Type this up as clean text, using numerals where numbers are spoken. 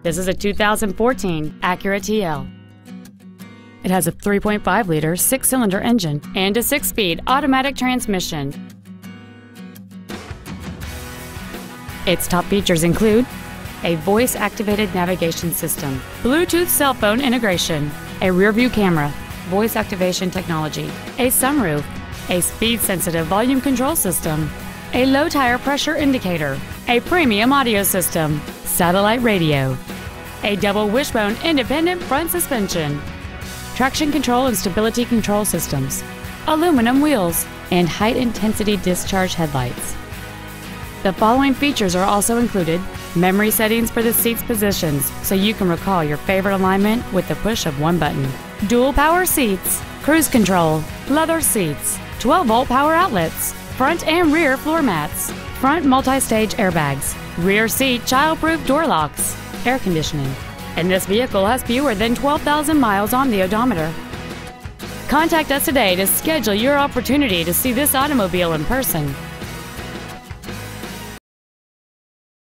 This is a 2014 Acura TL. It has a 3.5-liter six-cylinder engine and a six-speed automatic transmission. Its top features include a voice-activated navigation system, Bluetooth cell phone integration, a rear-view camera, voice activation technology, a sunroof, a speed-sensitive volume control system, a low tire pressure indicator, a premium audio system, satellite radio, a double wishbone independent front suspension, traction control and stability control systems, aluminum wheels, and high-intensity discharge headlights. The following features are also included: memory settings for the seat's positions so you can recall your favorite alignment with the push of one button, dual power seats, cruise control, leather seats, 12-volt power outlets, front and rear floor mats, front multi-stage airbags, rear seat child-proof door locks, air conditioning, and this vehicle has fewer than 12,000 miles on the odometer. Contact us today to schedule your opportunity to see this automobile in person.